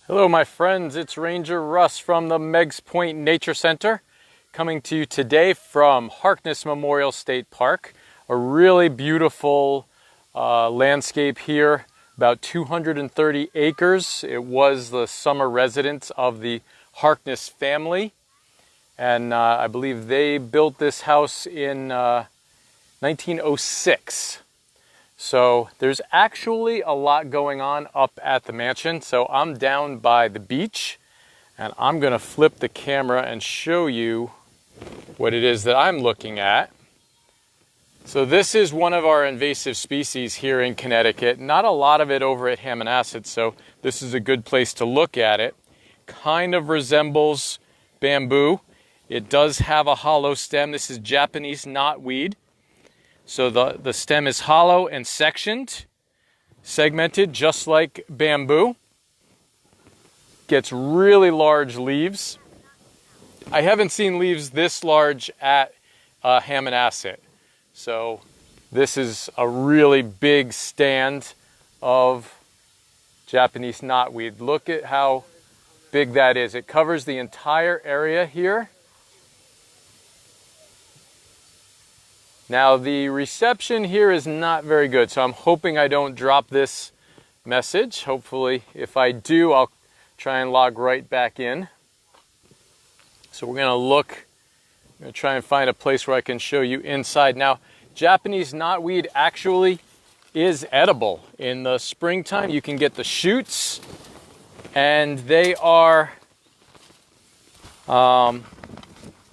Hello my friends, it's Ranger Russ from the Meggs Point Nature Center, coming to you today from Harkness Memorial State Park. A really beautiful landscape here, about 230 acres. It was the summer residence of the Harkness family, and I believe they built this house in 1906. So there's actually a lot going on up at the mansion. So I'm down by the beach and I'm gonna flip the camera and show you what it is that I'm looking at. So this is one of our invasive species here in Connecticut. Not a lot of it over at Hammonasset, so this is a good place to look at it. Kind of resembles bamboo. It does have a hollow stem. This is Japanese knotweed. So the stem is hollow and segmented, just like bamboo. Gets really large leaves. I haven't seen leaves this large at Hammonasset. So this is a really big stand of Japanese knotweed. Look at how big that is. It covers the entire area here. Now the reception here is not very good, so I'm hoping I don't drop this message. Hopefully, if I do, I'll try and log right back in. So we're gonna try and find a place where I can show you inside. Now, Japanese knotweed actually is edible. In the springtime, you can get the shoots, and they are,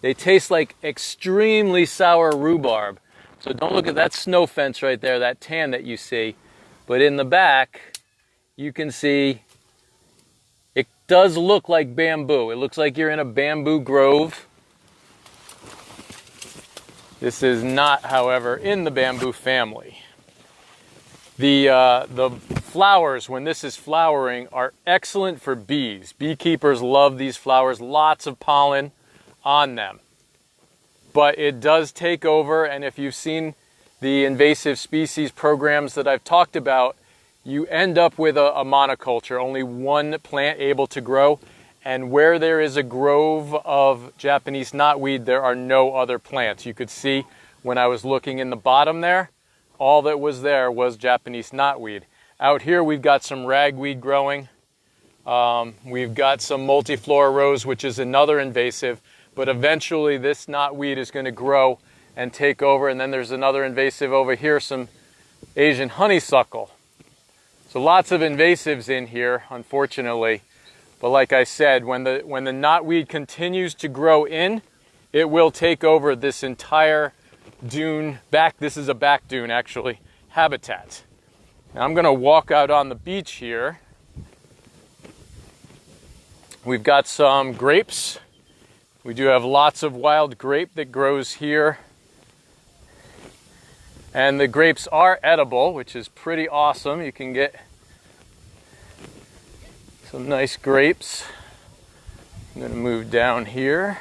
they taste like extremely sour rhubarb. So don't look at that snow fence right there, that tan that you see. But in the back, you can see it does look like bamboo. It looks like you're in a bamboo grove. This is not, however, in the bamboo family. The flowers, when this is flowering, are excellent for bees. Beekeepers love these flowers, lots of pollen on them. But it does take over, and if you've seen the invasive species programs that I've talked about, you end up with a monoculture, only one plant able to grow, and where there is a grove of Japanese knotweed, there are no other plants. You could see when I was looking in the bottom there, all that was there was Japanese knotweed. Out here we've got some ragweed growing. We've got some multiflora rose, which is another invasive. But eventually this knotweed is going to grow and take over. And then there's another invasive over here, some Asian honeysuckle. So lots of invasives in here, unfortunately. But like I said, when the knotweed continues to grow in, it will take over this entire dune back. This is a back dune, actually, habitat. Now I'm going to walk out on the beach here. We've got some grapes. We do have lots of wild grape that grows here. And the grapes are edible, which is pretty awesome. You can get some nice grapes. I'm going to move down here.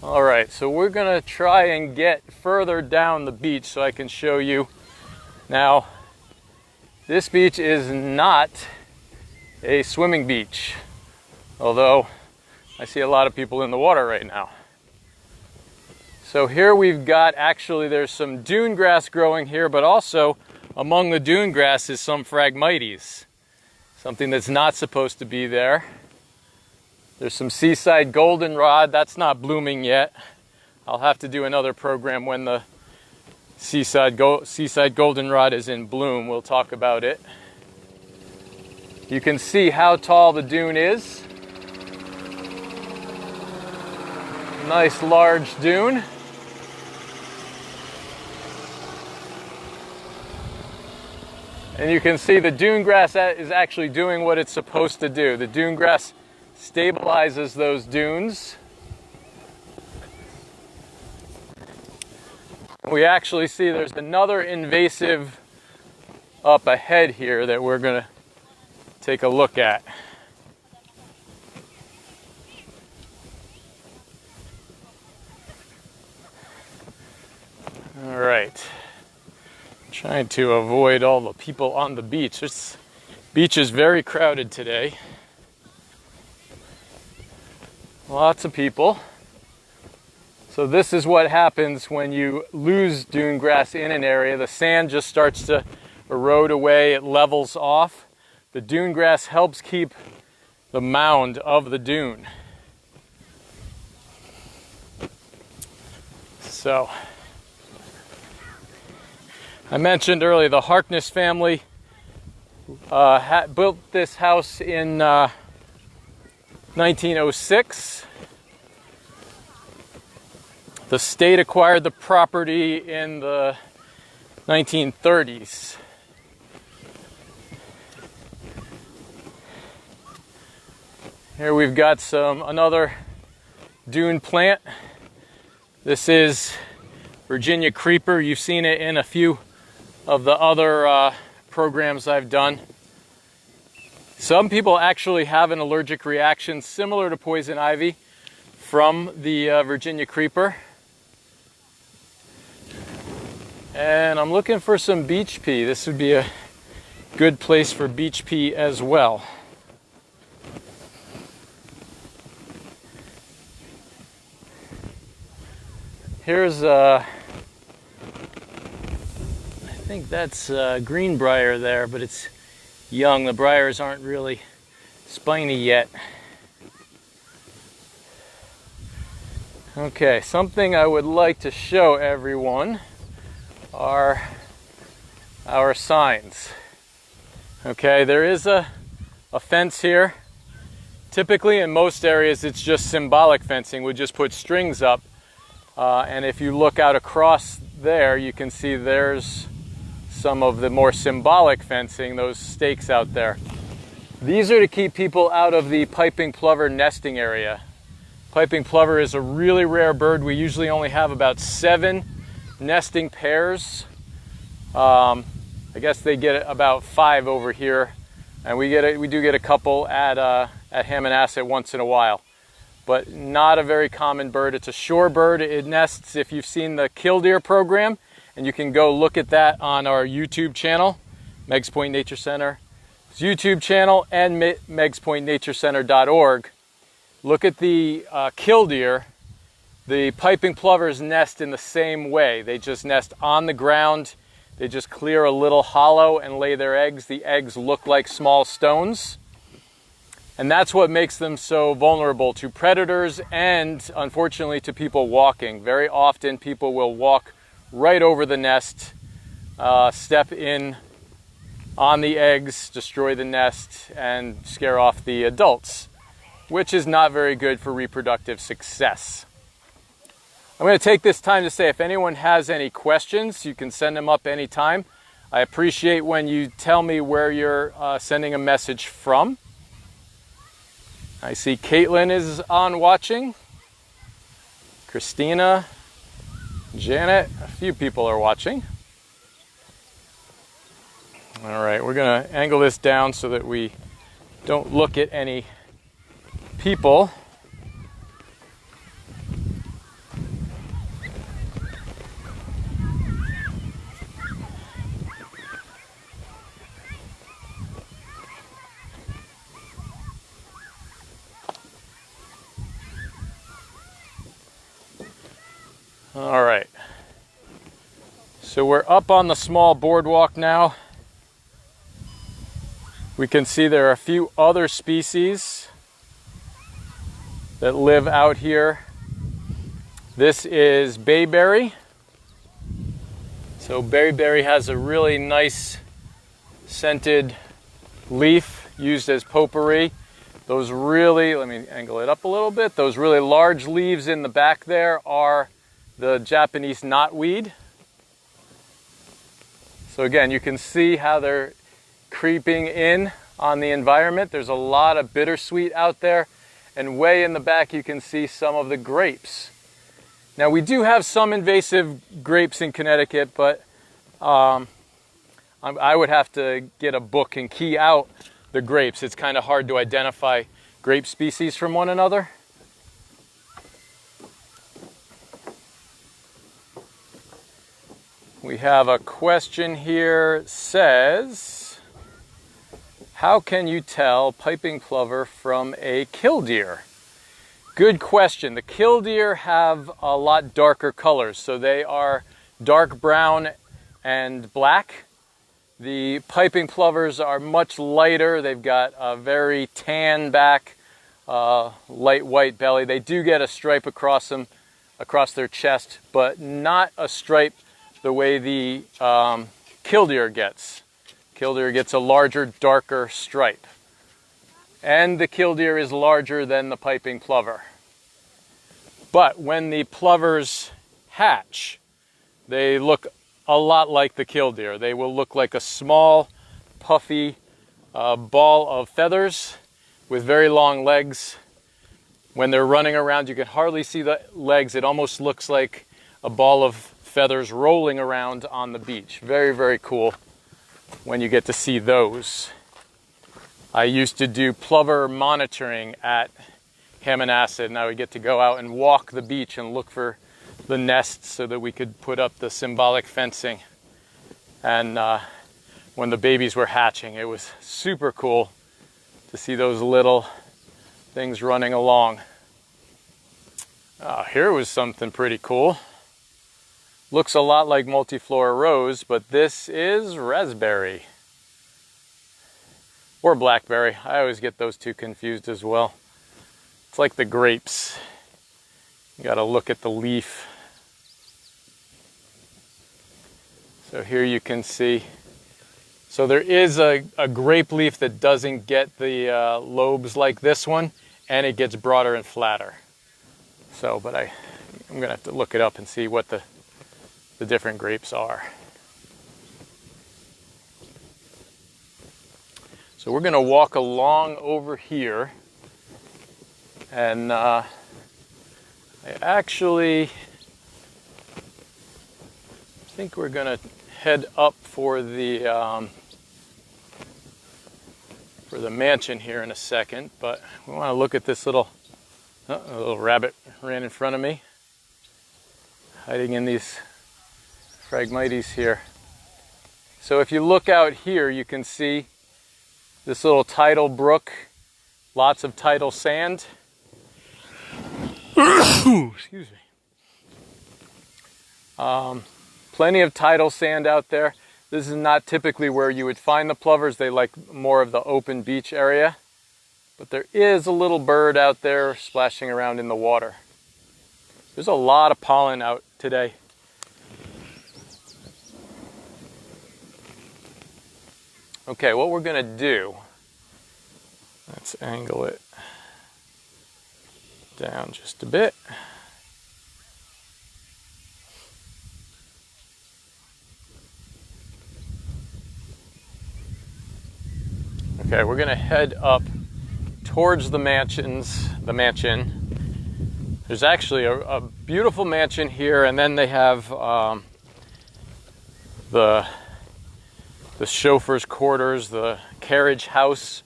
All right, so we're going to try and get further down the beach so I can show you. Now, this beach is not a swimming beach, although I see a lot of people in the water right now. So here we've got, actually there's some dune grass growing here, but also among the dune grass is some Phragmites, something that's not supposed to be there. There's some seaside goldenrod. That's not blooming yet. I'll have to do another program when the seaside goldenrod is in bloom. We'll talk about it. You can see how tall the dune is. Nice large dune. And you can see the dune grass is actually doing what it's supposed to do. The dune grass stabilizes those dunes. We actually see there's another invasive up ahead here that we're going to take a look at. All right. Trying to avoid all the people on the beach. This beach is very crowded today. Lots of people. So this is what happens when you lose dune grass in an area. The sand just starts to erode away, it levels off. The dune grass helps keep the mound of the dune. So, I mentioned earlier the Harkness family built this house in 1906. The state acquired the property in the 1930s. Here we've got another dune plant. This is Virginia creeper. You've seen it in a few of the other programs I've done. Some people actually have an allergic reaction similar to poison ivy from the Virginia creeper. And I'm looking for some beach pea. This would be a good place for beach pea as well. Here's I think that's greenbrier there, but it's young. The briars aren't really spiny yet. Okay, something I would like to show everyone are our signs. Okay, there is a fence here. Typically in most areas it's just symbolic fencing. We just put strings up. And if you look out across there, you can see there's some of the more symbolic fencing, those stakes out there. These are to keep people out of the piping plover nesting area. Piping plover is a really rare bird. We usually only have about 7 nesting pairs. I guess they get about 5 over here, and we do get a couple at Hammonasset once in a while. But not a very common bird. It's a shore bird. It nests, if you've seen the killdeer program, and you can go look at that on our YouTube channel, Meg's Point Nature Center's YouTube channel, and megspointnaturecenter.org. Look at the killdeer. The piping plovers nest in the same way. They just nest on the ground. They just clear a little hollow and lay their eggs. The eggs look like small stones. And that's what makes them so vulnerable to predators and, unfortunately, to people walking. Very often people will walk right over the nest, step in on the eggs, destroy the nest, and scare off the adults, which is not very good for reproductive success. I'm going to take this time to say if anyone has any questions, you can send them up anytime. I appreciate when you tell me where you're sending a message from. I see Caitlin is on watching. Christina, Janet, a few people are watching. All right, we're going to angle this down so that we don't look at any people. All right, so we're up on the small boardwalk now. We can see there are a few other species that live out here. This is bayberry. So bayberry has a really nice scented leaf used as potpourri. Those really, let me angle it up a little bit, those really large leaves in the back there are the Japanese knotweed. So again, you can see how they're creeping in on the environment. There's a lot of bittersweet out there, and way in the back you can see some of the grapes. Now we do have some invasive grapes in Connecticut, but I would have to get a book and key out the grapes. It's kind of hard to identify grape species from one another. We have a question here. It says, how can you tell piping plover from a killdeer? Good question. The killdeer have a lot darker colors, so they are dark brown and black. The piping plovers are much lighter. They've got a very tan back, light white belly. They do get a stripe across them, across their chest, but not a stripe the way the killdeer gets. Killdeer gets a larger, darker stripe. And the killdeer is larger than the piping plover. But when the plovers hatch, they look a lot like the killdeer. They will look like a small, puffy ball of feathers with very long legs. When they're running around, you can hardly see the legs. It almost looks like a ball of feathers rolling around on the beach. Very, very cool when you get to see those. I used to do plover monitoring at Hammonasset, and I would get to go out and walk the beach and look for the nests so that we could put up the symbolic fencing. And when the babies were hatching, it was super cool to see those little things running along. Here was something pretty cool. Looks a lot like multiflora rose, but this is raspberry. Or blackberry. I always get those two confused as well. It's like the grapes. You gotta look at the leaf. So here you can see. So there is a grape leaf that doesn't get the lobes like this one, and it gets broader and flatter. So, but I'm gonna have to look it up and see what the different grapes are. So we're gonna walk along over here, and I actually think we're gonna head up for the mansion here in a second, but we want to look at this little a little rabbit ran in front of me, hiding in these Phragmites here. So if you look out here, you can see this little tidal brook, lots of tidal sand. Excuse me. Plenty of tidal sand out there. This is not typically where you would find the plovers. They like more of the open beach area. But there is a little bird out there splashing around in the water. There's a lot of pollen out today. Okay, what we're gonna do, let's angle it down just a bit. Okay, we're gonna head up towards the mansion. There's actually a beautiful mansion here, and then they have the chauffeur's quarters, the carriage house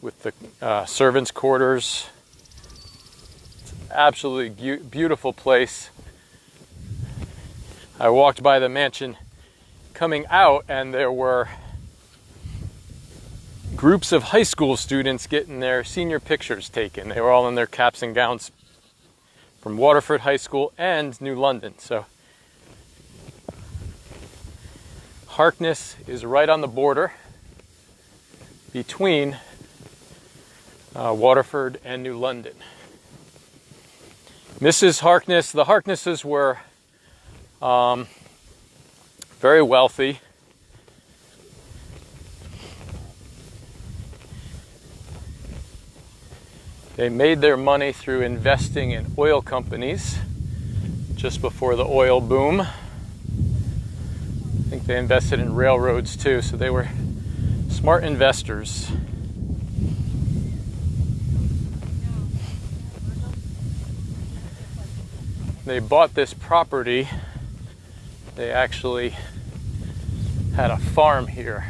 with the servants' quarters. It's an absolutely beautiful place. I walked by the mansion coming out, and there were groups of high school students getting their senior pictures taken. They were all in their caps and gowns from Waterford High School and New London. So Harkness is right on the border between Waterford and New London. Mrs. Harkness, the Harknesses were very wealthy. They made their money through investing in oil companies just before the oil boom. I think they invested in railroads too, so they were smart investors. They bought this property. They actually had a farm here.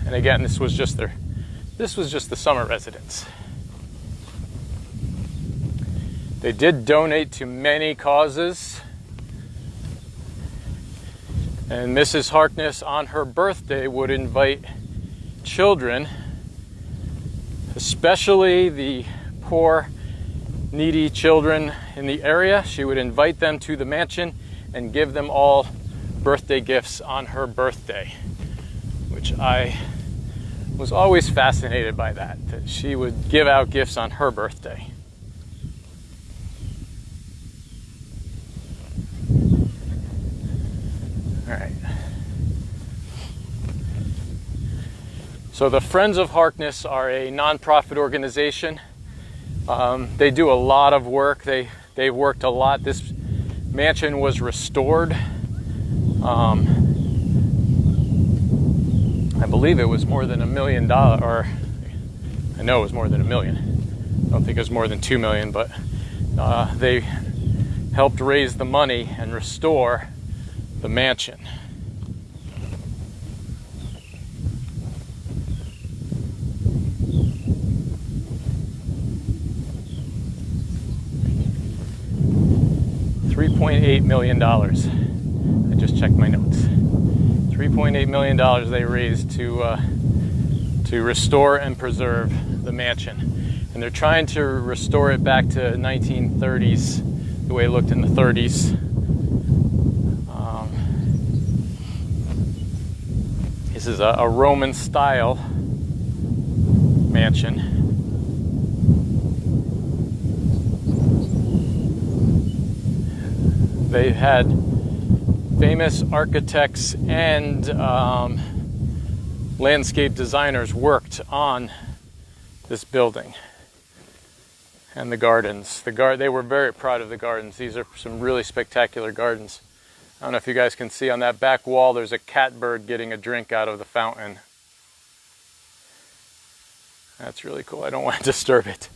And again, this was just the summer residence. They did donate to many causes. And Mrs. Harkness, on her birthday, would invite children, especially the poor, needy children in the area. She would invite them to the mansion and give them all birthday gifts on her birthday, which I was always fascinated by that she would give out gifts on her birthday. All right. So the Friends of Harkness are a nonprofit organization. They do a lot of work. They've worked a lot. This mansion was restored. I believe it was more than $1 million, or I know it was more than $1 million. I don't think it was more than $2 million, but they helped raise the money and restore the mansion. $3.8 million. I just checked my notes. $3.8 million they raised to restore and preserve the mansion. And they're trying to restore it back to 1930s, the way it looked in the 30s. This is a Roman style mansion. They've had famous architects and landscape designers worked on this building and the gardens. They were very proud of the gardens. These are some really spectacular gardens. I don't know if you guys can see on that back wall, there's a catbird getting a drink out of the fountain. That's really cool. I don't want to disturb it.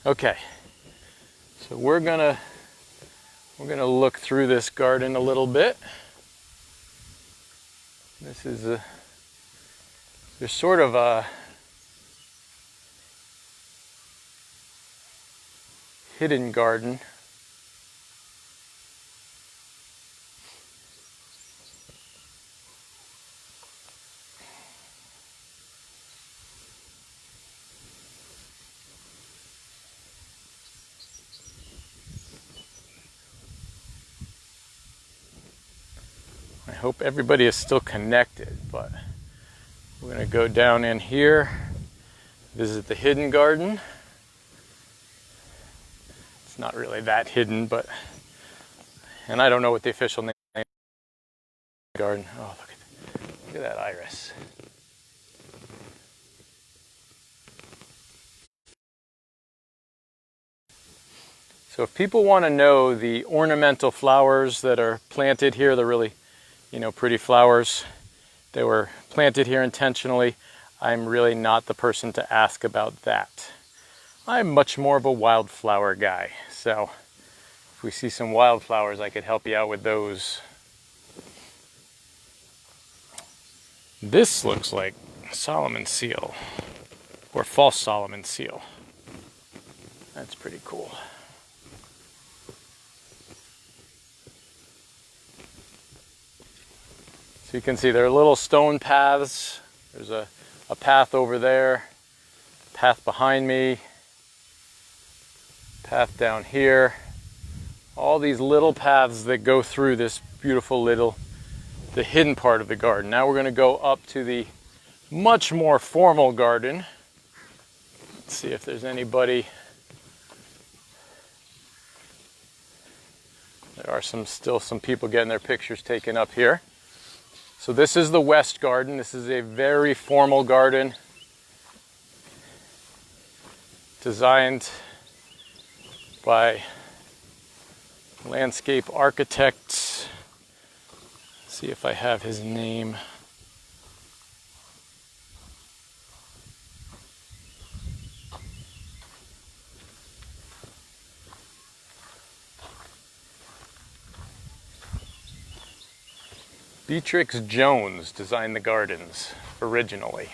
Okay, so we're gonna look through this garden a little bit. This is there's sort of a hidden garden. I hope everybody is still connected, but we're going to go down in here, visit the hidden garden. It's not really that hidden, but, and I don't know what the official name is of the garden. Oh, look at that iris. So if people want to know the ornamental flowers that are planted here, the really, pretty flowers, they were planted here intentionally. I'm really not the person to ask about that. I'm much more of a wildflower guy. So if we see some wildflowers, I could help you out with those. This looks like Solomon's seal, or false Solomon's seal. That's pretty cool. So you can see there are little stone paths. There's a path over there, path behind me, path down here. All these little paths that go through this beautiful the hidden part of the garden. Now we're going to go up to the much more formal garden. Let's see if there's anybody. There are still some people getting their pictures taken up here. So this is the West Garden. This is a very formal garden designed by landscape architects. Let's see if I have his name. Beatrix Jones designed the gardens originally.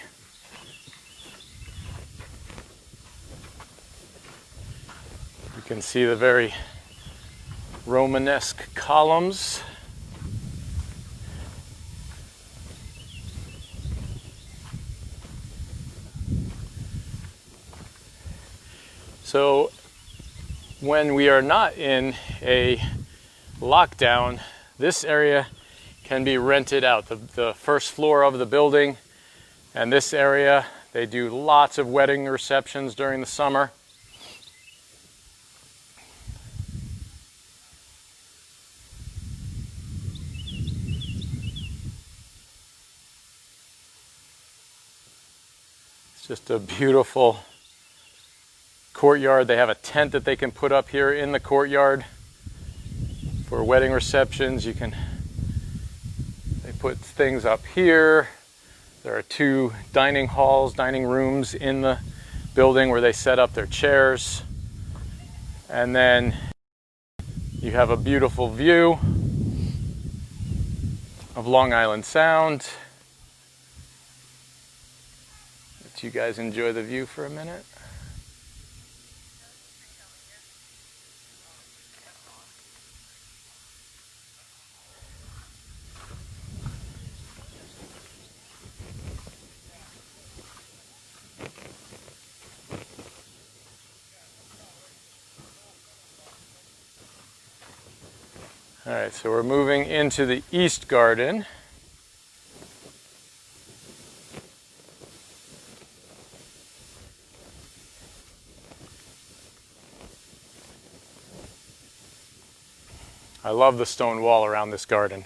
You can see the very Romanesque columns. So when we are not in a lockdown, this area can be rented out. The first floor of the building and this area, they do lots of wedding receptions during the summer. It's just a beautiful courtyard. They have a tent that they can put up here in the courtyard for wedding receptions. They put things up here. There are 2 dining rooms in the building where they set up their chairs. And then you have a beautiful view of Long Island Sound. Let you guys enjoy the view for a minute. All right, so we're moving into the East Garden. I love the stone wall around this garden.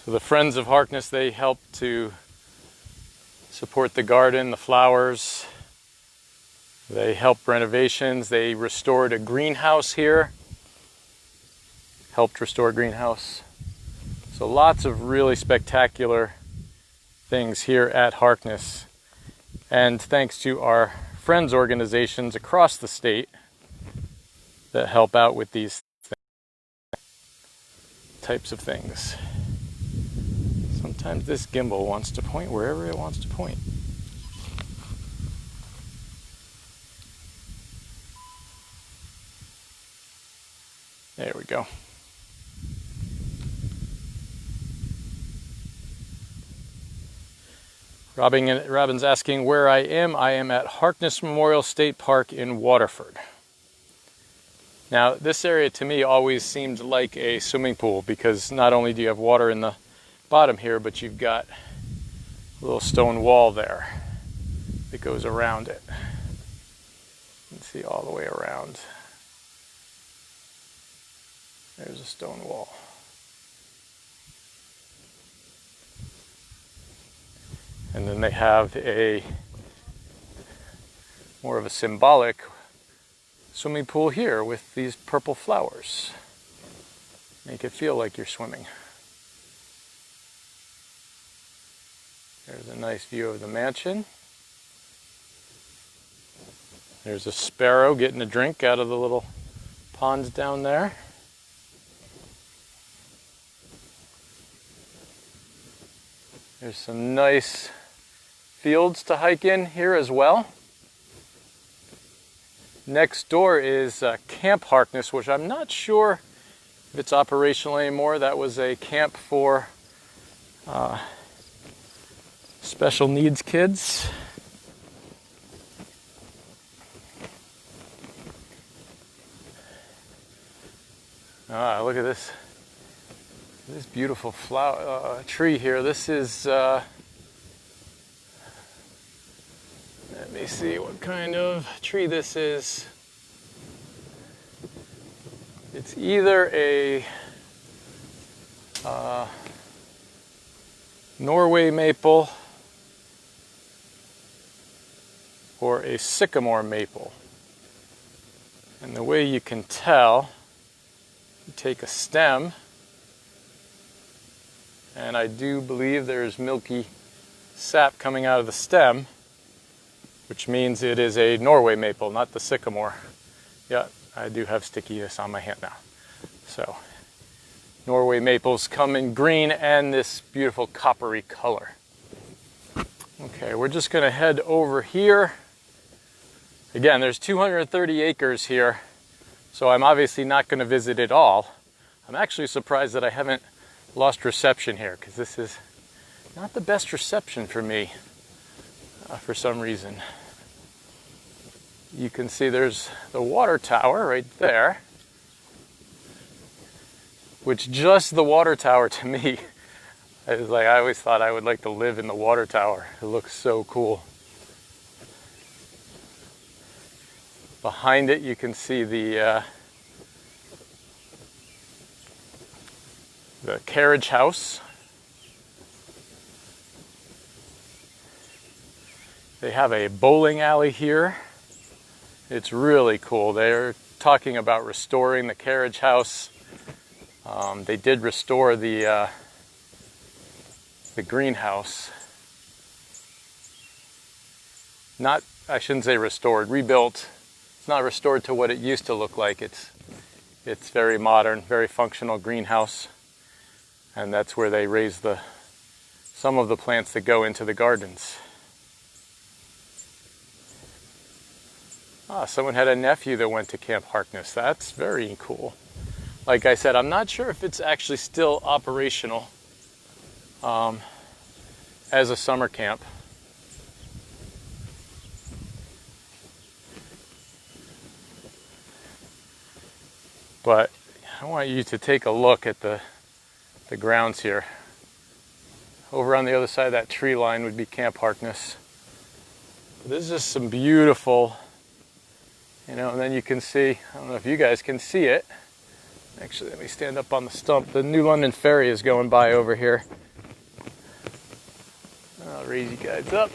So the Friends of Harkness, they help to support the garden, the flowers. They help renovations. They restored a greenhouse here. Helped restore a greenhouse. So lots of really spectacular things here at Harkness. And thanks to our friends organizations across the state that help out with these types of things. Sometimes this gimbal wants to point wherever it wants to point. There we go. Robin's asking where I am. I am at Harkness Memorial State Park in Waterford. Now, this area to me always seemed like a swimming pool because not only do you have water in the bottom here, but you've got a little stone wall there that goes around it. You can see all the way around. There's a stone wall. And then they have more of a symbolic swimming pool here with these purple flowers. Make it feel like you're swimming. There's a nice view of the mansion. There's a sparrow getting a drink out of the little ponds down there. There's some nice fields to hike in here as well. Next door is Camp Harkness, which I'm not sure if it's operational anymore. That was a camp for special needs kids. Look at this beautiful flower tree here. This is let me see what kind of tree this is. It's either a Norway maple or a sycamore maple. And the way you can tell, you take a stem, and I do believe there's milky sap coming out of the stem, which means it is a Norway maple, not the sycamore. Yeah, I do have stickiness on my hand now. So Norway maples come in green and this beautiful coppery color. Okay, we're just going to head over here. Again, there's 230 acres here, so I'm obviously not going to visit it all. I'm actually surprised that I haven't lost reception here, because this is not the best reception for me for some reason. You can see there's the water tower right there, which just the water tower to me, is like, I always thought I would like to live in the water tower. It looks so cool. Behind it you can see the carriage house. They have a bowling alley here. It's really cool. They're talking about restoring the carriage house. They did restore the greenhouse. Not, I shouldn't say restored, rebuilt. It's not restored to what it used to look like. It's very modern, very functional greenhouse. And that's where they raise some of the plants that go into the gardens. Someone had a nephew that went to Camp Harkness. That's very cool. Like I said, I'm not sure if it's actually still operational as a summer camp. But I want you to take a look at the grounds here. Over on the other side of that tree line would be Camp Harkness. This is just some beautiful, and then you can see, I don't know if you guys can see it. Actually, let me stand up on the stump. The New London Ferry is going by over here. I'll raise you guys up.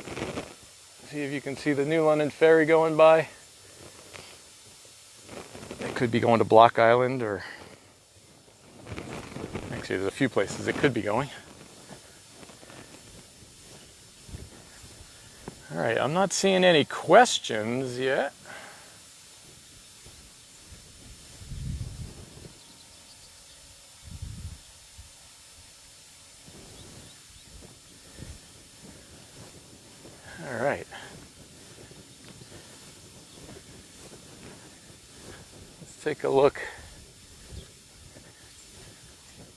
See if you can see the New London Ferry going by. It could be going to Block Island, or actually there's a few places it could be going. All right, I'm not seeing any questions yet. All right. Let's take a look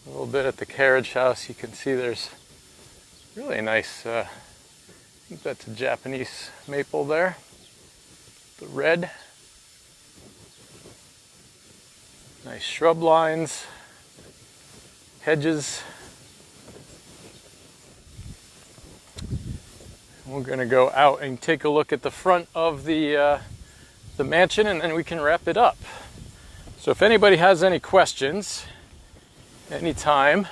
a little bit at the carriage house. You can see there's really nice, I think that's a Japanese maple there. The red. Nice shrub lines, hedges. We're going to go out and take a look at the front of the mansion, and then we can wrap it up. So if anybody has any questions, anytime,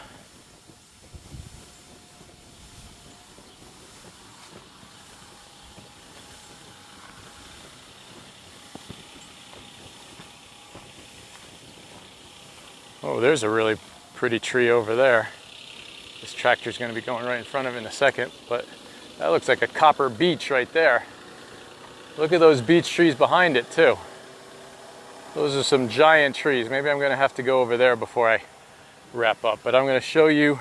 oh, there's a really pretty tree over there. This tractor's going to be going right in front of it in a second, but that looks like a copper beech right there. Look at those beech trees behind it too. Those are some giant trees. Maybe I'm going to have to go over there before I wrap up, but I'm going to show you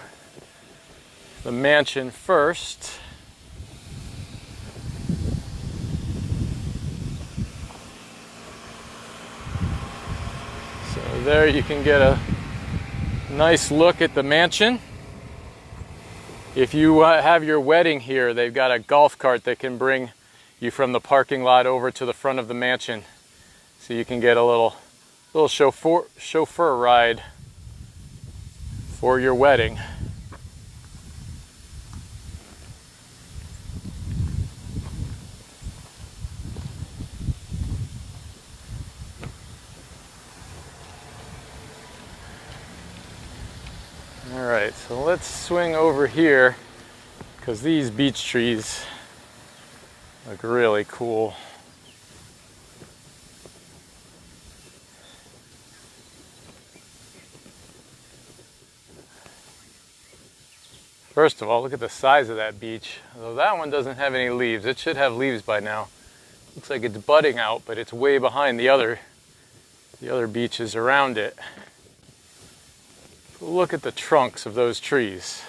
the mansion first. So there you can get a nice look at the mansion. If you have your wedding here, they've got a golf cart that can bring you from the parking lot over to the front of the mansion, so you can get a little chauffeur ride for your wedding. All right, so let's swing over here, because these beech trees look really cool. First of all, look at the size of that beech. Although that one doesn't have any leaves. It should have leaves by now. Looks like it's budding out, but it's way behind the other beeches around it. Look at the trunks of those trees.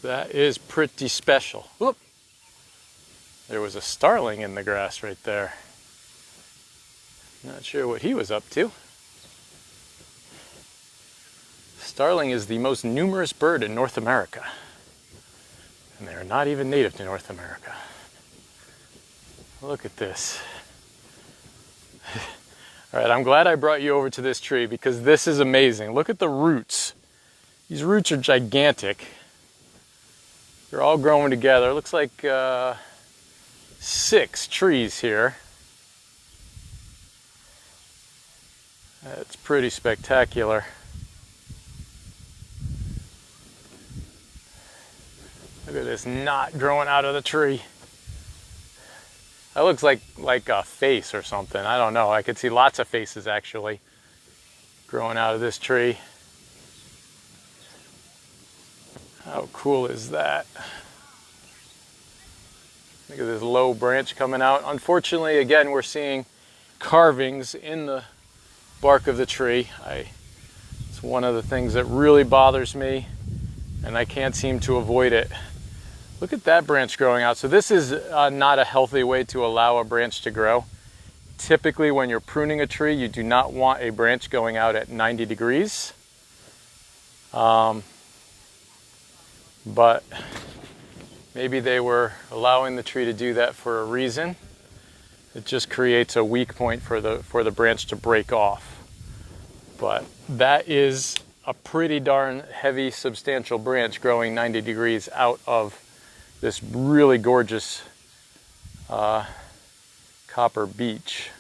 That is pretty special. Whoop. There was a starling in the grass right there. Not sure what he was up to. Starling is the most numerous bird in North America. And they're not even native to North America. Look at this. All right, I'm glad I brought you over to this tree because this is amazing. Look at the roots. These roots are gigantic. They're all growing together. It looks like 6 trees here. That's pretty spectacular. Look at this knot growing out of the tree. That looks like a face or something. I don't know. I could see lots of faces actually growing out of this tree. How cool is that? Look at this low branch coming out. Unfortunately, again, we're seeing carvings in the bark of the tree. It's one of the things that really bothers me, and I can't seem to avoid it. Look at that branch growing out. So this is not a healthy way to allow a branch to grow. Typically, when you're pruning a tree, you do not want a branch going out at 90 degrees. But maybe they were allowing the tree to do that for a reason. It just creates a weak point for the branch to break off. But that is a pretty darn heavy, substantial branch growing 90 degrees out of this really gorgeous copper beech.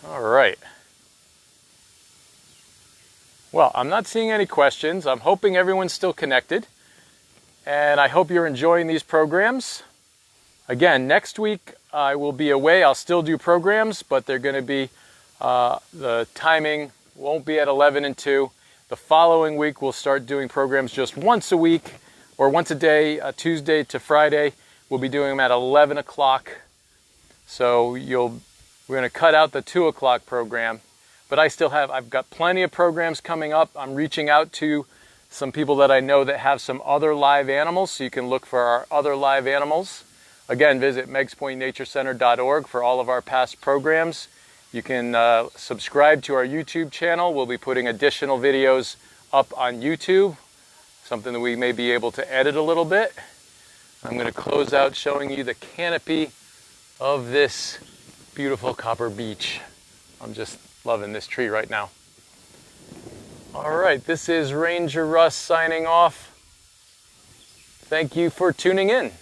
All right. Well, I'm not seeing any questions. I'm hoping everyone's still connected. And I hope you're enjoying these programs. Again, next week I will be away. I'll still do programs, but they're going to be, the timing won't be at 11 and 2. The following week we'll start doing programs just once a week or once a day, Tuesday to Friday. We'll be doing them at 11 o'clock. So we're going to cut out the 2 o'clock program. But I've got plenty of programs coming up. I'm reaching out to some people that I know that have some other live animals, so you can look for our other live animals. Again, visit megspointnaturecenter.org for all of our past programs. You can subscribe to our YouTube channel. We'll be putting additional videos up on YouTube, something that we may be able to edit a little bit. I'm going to close out showing you the canopy of this beautiful copper beech. I'm just loving this tree right now. All right, this is Ranger Russ signing off. Thank you for tuning in.